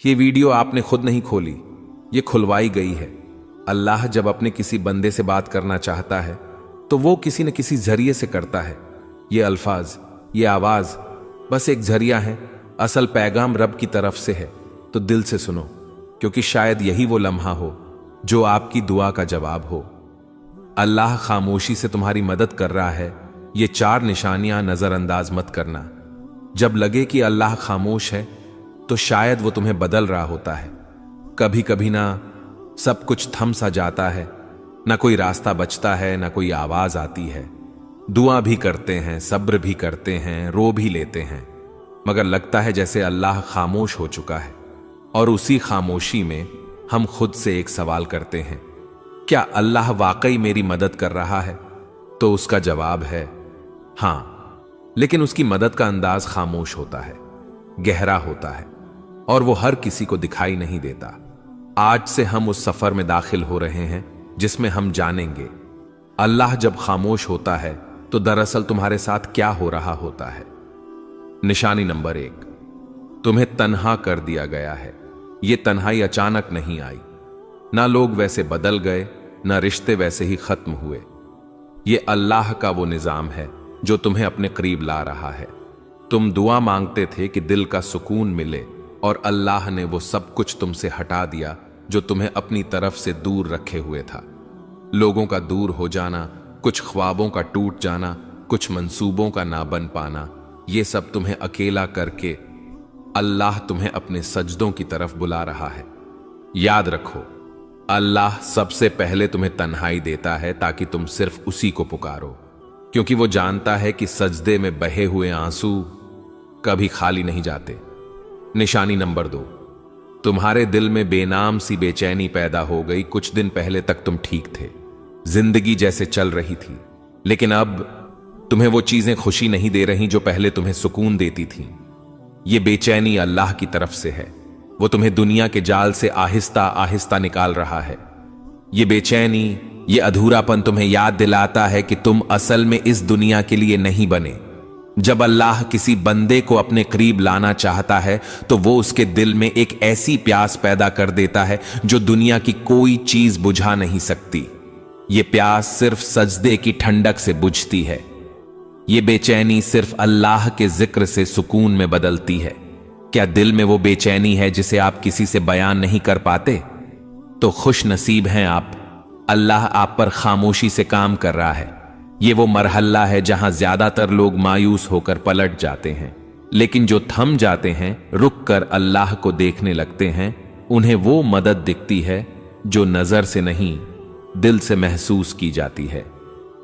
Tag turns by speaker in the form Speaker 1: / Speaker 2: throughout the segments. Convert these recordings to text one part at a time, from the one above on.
Speaker 1: ये वीडियो आपने खुद नहीं खोली, ये खुलवाई गई है। अल्लाह जब अपने किसी बंदे से बात करना चाहता है तो वो किसी न किसी जरिए से करता है। ये अल्फाज, ये आवाज बस एक जरिया है, असल पैगाम रब की तरफ से है। तो दिल से सुनो, क्योंकि शायद यही वो लम्हा हो जो आपकी दुआ का जवाब हो। अल्लाह खामोशी से तुम्हारी मदद कर रहा है, ये 4 निशानियां नजरअंदाज मत करना। जब लगे कि अल्लाह खामोश है तो शायद वो तुम्हें बदल रहा होता है। कभी कभी ना सब कुछ थम सा जाता है, ना कोई रास्ता बचता है, ना कोई आवाज आती है। दुआ भी करते हैं, सब्र भी करते हैं, रो भी लेते हैं, मगर लगता है जैसे अल्लाह खामोश हो चुका है। और उसी खामोशी में हम खुद से एक सवाल करते हैं, क्या अल्लाह वाकई मेरी मदद कर रहा है? तो उसका जवाब है हां, लेकिन उसकी मदद का अंदाज खामोश होता है, गहरा होता है, और वो हर किसी को दिखाई नहीं देता। आज से हम उस सफर में दाखिल हो रहे हैं जिसमें हम जानेंगे अल्लाह जब खामोश होता है तो दरअसल तुम्हारे साथ क्या हो रहा होता है। निशानी नंबर 1, तुम्हें तन्हा कर दिया गया है। यह तन्हाई अचानक नहीं आई, ना लोग वैसे बदल गए, ना रिश्ते वैसे ही खत्म हुए। यह अल्लाह का वो निजाम है जो तुम्हें अपने करीब ला रहा है। तुम दुआ मांगते थे कि दिल का सुकून मिले, और अल्लाह ने वो सब कुछ तुमसे हटा दिया जो तुम्हें अपनी तरफ से दूर रखे हुए था। लोगों का दूर हो जाना, कुछ ख्वाबों का टूट जाना, कुछ मंसूबों का ना बन पाना, ये सब तुम्हें अकेला करके अल्लाह तुम्हें अपने सजदों की तरफ बुला रहा है। याद रखो, अल्लाह सबसे पहले तुम्हें तन्हाई देता है ताकि तुम सिर्फ उसी को पुकारो, क्योंकि वो जानता है कि सजदे में बहे हुए आंसू कभी खाली नहीं जाते। निशानी नंबर 2, तुम्हारे दिल में बेनाम सी बेचैनी पैदा हो गई। कुछ दिन पहले तक तुम ठीक थे, जिंदगी जैसे चल रही थी, लेकिन अब तुम्हें वो चीजें खुशी नहीं दे रही जो पहले तुम्हें सुकून देती थीं। ये बेचैनी अल्लाह की तरफ से है, वो तुम्हें दुनिया के जाल से आहिस्ता आहिस्ता निकाल रहा है। ये बेचैनी, ये अधूरापन तुम्हें याद दिलाता है कि तुम असल में इस दुनिया के लिए नहीं बने। जब अल्लाह किसी बंदे को अपने करीब लाना चाहता है तो वो उसके दिल में एक ऐसी प्यास पैदा कर देता है जो दुनिया की कोई चीज बुझा नहीं सकती। ये प्यास सिर्फ सजदे की ठंडक से बुझती है। ये बेचैनी सिर्फ अल्लाह के जिक्र से सुकून में बदलती है। क्या दिल में वो बेचैनी है जिसे आप किसी से बयान नहीं कर पाते? तो खुश नसीब हैं आप, अल्लाह आप पर खामोशी से काम कर रहा है। ये वो मरहला है जहां ज्यादातर लोग मायूस होकर पलट जाते हैं, लेकिन जो थम जाते हैं, रुक कर अल्लाह को देखने लगते हैं, उन्हें वो मदद दिखती है जो नजर से नहीं, दिल से महसूस की जाती है।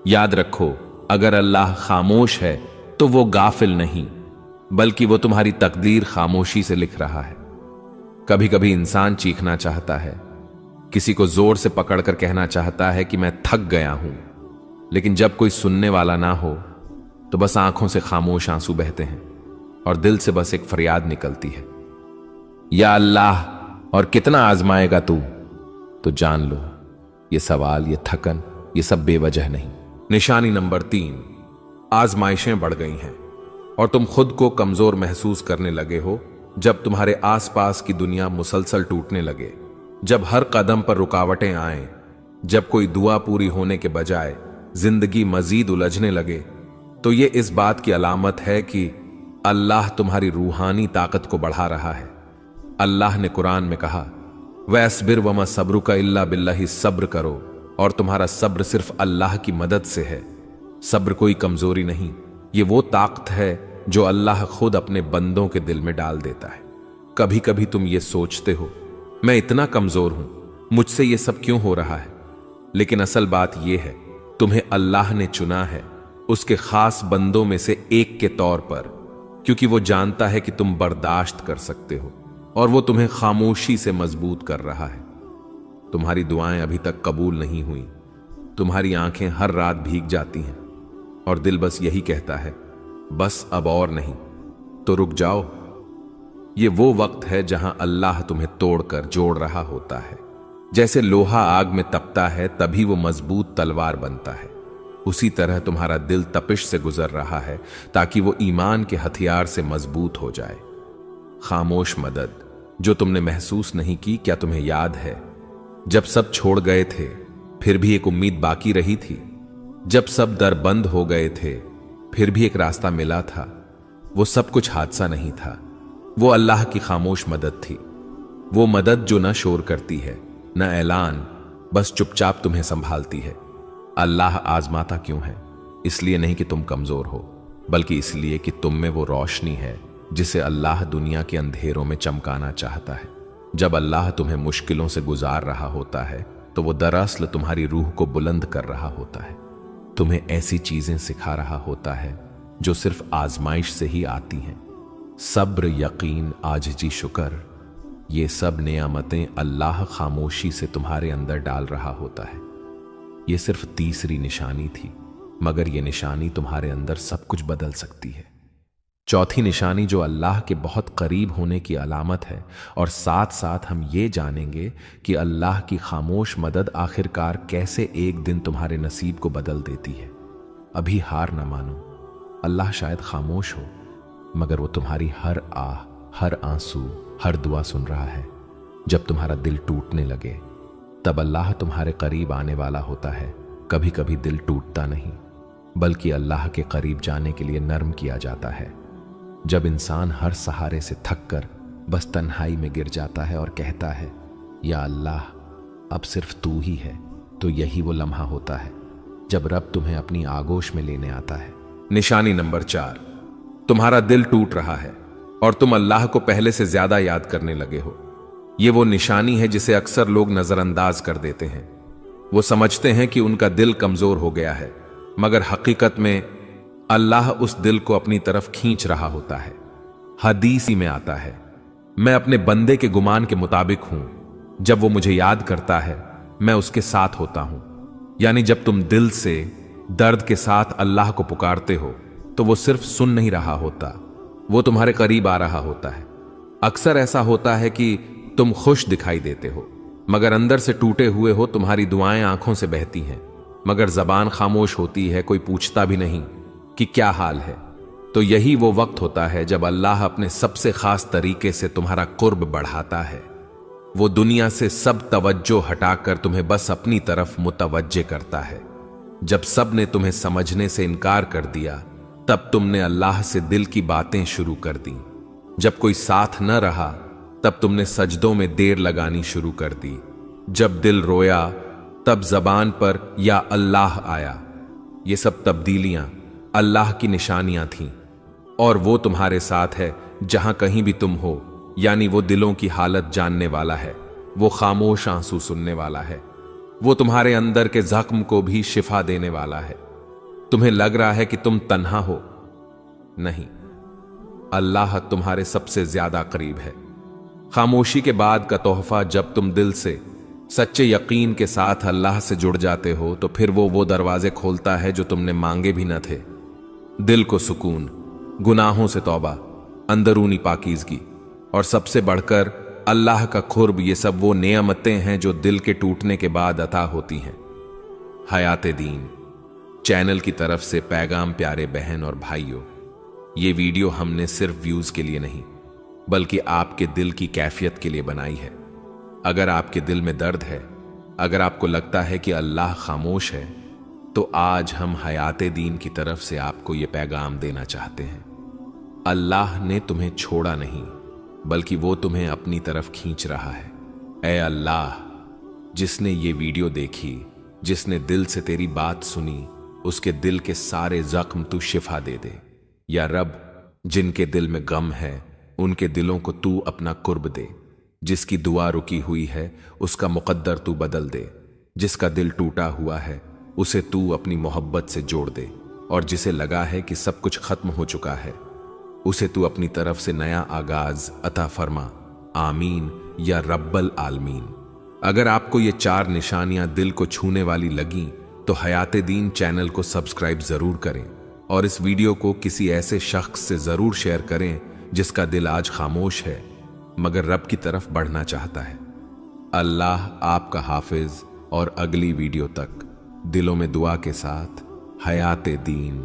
Speaker 1: याद रखो, अगर अल्लाह खामोश है तो वो गाफिल नहीं, बल्कि वो तुम्हारी तकदीर खामोशी से लिख रहा है। कभी कभी इंसान चीखना चाहता है, किसी को जोर से पकड़कर कहना चाहता है कि मैं थक गया हूं, लेकिन जब कोई सुनने वाला ना हो तो बस आंखों से खामोश आंसू बहते हैं और दिल से बस एक फरियाद निकलती है, या अल्लाह, और कितना आजमाएगा तू? तो जान लो, ये सवाल, ये थकन, ये सब बेवजह नहीं। निशानी नंबर 3, आजमाइशें बढ़ गई हैं और तुम खुद को कमजोर महसूस करने लगे हो। जब तुम्हारे आसपास की दुनिया मुसलसल टूटने लगे, जब हर कदम पर रुकावटें आए, जब कोई दुआ पूरी होने के बजाय जिंदगी मजीद उलझने लगे, तो ये इस बात की अलामत है कि अल्लाह तुम्हारी रूहानी ताकत को बढ़ा रहा है। अल्लाह ने कुरान में कहा, वस्बिर वमा सब्रुका इल्ला बिल्लाहि, सब्र करो और तुम्हारा सब्र सिर्फ अल्लाह की मदद से है। सब्र कोई कमजोरी नहीं, ये वो ताकत है जो अल्लाह खुद अपने बंदों के दिल में डाल देता है। कभी कभी तुम ये सोचते हो, मैं इतना कमजोर हूं, मुझसे ये सब क्यों हो रहा है? लेकिन असल बात यह है, तुम्हें अल्लाह ने चुना है उसके खास बंदों में से एक के तौर पर, क्योंकि वो जानता है कि तुम बर्दाश्त कर सकते हो, और वो तुम्हें खामोशी से मजबूत कर रहा है। तुम्हारी दुआएं अभी तक कबूल नहीं हुई, तुम्हारी आंखें हर रात भीग जाती हैं और दिल बस यही कहता है, बस अब और नहीं। तो रुक जाओ, ये वो वक्त है जहां अल्लाह तुम्हें तोड़कर जोड़ रहा होता है। जैसे लोहा आग में तपता है तभी वो मजबूत तलवार बनता है, उसी तरह तुम्हारा दिल तपिश से गुजर रहा है ताकि वो ईमान के हथियार से मजबूत हो जाए। खामोश मदद, जो तुमने महसूस नहीं की, क्या तुम्हें याद है जब सब छोड़ गए थे फिर भी एक उम्मीद बाकी रही थी? जब सब दर बंद हो गए थे फिर भी एक रास्ता मिला था। वो सब कुछ हादसा नहीं था, वो अल्लाह की खामोश मदद थी। वो मदद जो न शोर करती है न ऐलान, बस चुपचाप तुम्हें संभालती है। अल्लाह आजमाता क्यों है? इसलिए नहीं कि तुम कमजोर हो, बल्कि इसलिए कि तुम में वो रोशनी है जिसे अल्लाह दुनिया के अंधेरों में चमकाना चाहता है। जब अल्लाह तुम्हें मुश्किलों से गुजार रहा होता है तो वो दरअसल तुम्हारी रूह को बुलंद कर रहा होता है, तुम्हें ऐसी चीजें सिखा रहा होता है जो सिर्फ आजमाइश से ही आती हैं। सब्र, यकीन, आजिज़ी, शुक्र, ये सब नेमतें अल्लाह खामोशी से तुम्हारे अंदर डाल रहा होता है। ये सिर्फ तीसरी निशानी थी, मगर ये निशानी तुम्हारे अंदर सब कुछ बदल सकती है। चौथी निशानी जो अल्लाह के बहुत करीब होने की अलामत है, और साथ साथ हम ये जानेंगे कि अल्लाह की खामोश मदद आखिरकार कैसे एक दिन तुम्हारे नसीब को बदल देती है। अभी हार न मानो। अल्लाह शायद खामोश हो, मगर वो तुम्हारी हर आह, हर आंसू, हर दुआ सुन रहा है। जब तुम्हारा दिल टूटने लगे तब अल्लाह तुम्हारे करीब आने वाला होता है। कभी कभी दिल टूटता नहीं, बल्कि अल्लाह के करीब जाने के लिए नर्म किया जाता है। जब इंसान हर सहारे से थक कर बस तन्हाई में गिर जाता है और कहता है, या अल्लाह अब सिर्फ तू ही है, तो यही वो लम्हा होता है जब रब तुम्हें अपनी आगोश में लेने आता है। निशानी नंबर 4, तुम्हारा दिल टूट रहा है और तुम अल्लाह को पहले से ज्यादा याद करने लगे हो। ये वो निशानी है जिसे अक्सर लोग नजरअंदाज कर देते हैं। वो समझते हैं कि उनका दिल कमजोर हो गया है, मगर हकीकत में अल्लाह उस दिल को अपनी तरफ खींच रहा होता है। हदीस में आता है, मैं अपने बंदे के गुमान के मुताबिक हूं, जब वो मुझे याद करता है मैं उसके साथ होता हूं। यानी जब तुम दिल से दर्द के साथ अल्लाह को पुकारते हो तो वो सिर्फ सुन नहीं रहा होता, वो तुम्हारे करीब आ रहा होता है। अक्सर ऐसा होता है कि तुम खुश दिखाई देते हो, मगर अंदर से टूटे हुए हो। तुम्हारी दुआएं आंखों से बहती हैं, मगर जबान खामोश होती है, कोई पूछता भी नहीं कि क्या हाल है। तो यही वो वक्त होता है जब अल्लाह अपने सबसे खास तरीके से तुम्हारा कुर्ब बढ़ाता है। वो दुनिया से सब तवज्जो हटाकर तुम्हें बस अपनी तरफ मुतवज्जे करता है। जब सब ने तुम्हें समझने से इनकार कर दिया, तब तुमने अल्लाह से दिल की बातें शुरू कर दी। जब कोई साथ न रहा, तब तुमने सजदों में देर लगानी शुरू कर दी। जब दिल रोया, तब जबान पर या अल्लाह आया। ये सब तब्दीलियां अल्लाह की निशानियां थीं, और वो तुम्हारे साथ है जहां कहीं भी तुम हो। यानी वो दिलों की हालत जानने वाला है, वो खामोश आंसू सुनने वाला है, वो तुम्हारे अंदर के जख्म को भी शिफा देने वाला है। तुम्हें लग रहा है कि तुम तन्हा हो, नहीं, अल्लाह तुम्हारे सबसे ज्यादा करीब है। खामोशी के बाद का तोहफा, जब तुम दिल से सच्चे यकीन के साथ अल्लाह से जुड़ जाते हो, तो फिर वो दरवाजे खोलता है जो तुमने मांगे भी न थे। दिल को सुकून, गुनाहों से तौबा, अंदरूनी पाकीज़गी और सबसे बढ़कर अल्लाह का खुर्ब, ये सब वो नेमतें हैं जो दिल के टूटने के बाद अता होती हैं। हयात दीन चैनल की तरफ से पैगाम प्यारे बहन और भाइयों, ये वीडियो हमने सिर्फ व्यूज के लिए नहीं, बल्कि आपके दिल की कैफियत के लिए बनाई है। अगर आपके दिल में दर्द है, अगर आपको लगता है कि अल्लाह खामोश है, तो आज हम हयात दीन की तरफ से आपको ये पैगाम देना चाहते हैं। अल्लाह ने तुम्हें छोड़ा नहीं, बल्कि वो तुम्हें अपनी तरफ खींच रहा है। ऐ अल्लाह, जिसने ये वीडियो देखी, जिसने दिल से तेरी बात सुनी, उसके दिल के सारे जख्म तू शिफा दे दे। या रब, जिनके दिल में गम है, उनके दिलों को तू अपना कुर्ब दे। जिसकी दुआ रुकी हुई है, उसका मुकद्दर तू बदल दे। जिसका दिल टूटा हुआ है, उसे तू अपनी मोहब्बत से जोड़ दे। और जिसे लगा है कि सब कुछ खत्म हो चुका है, उसे तू अपनी तरफ से नया आगाज अता फरमा। आमीन या रब्बल आलमीन। अगर आपको ये 4 निशानियां दिल को छूने वाली लगी, तो हयात दीन चैनल को सब्सक्राइब जरूर करें और इस वीडियो को किसी ऐसे शख्स से जरूर शेयर करें जिसका दिल आज खामोश है, मगर रब की तरफ बढ़ना चाहता है। अल्लाह आपका हाफिज, और अगली वीडियो तक दिलों में दुआ के साथ हयात दीन।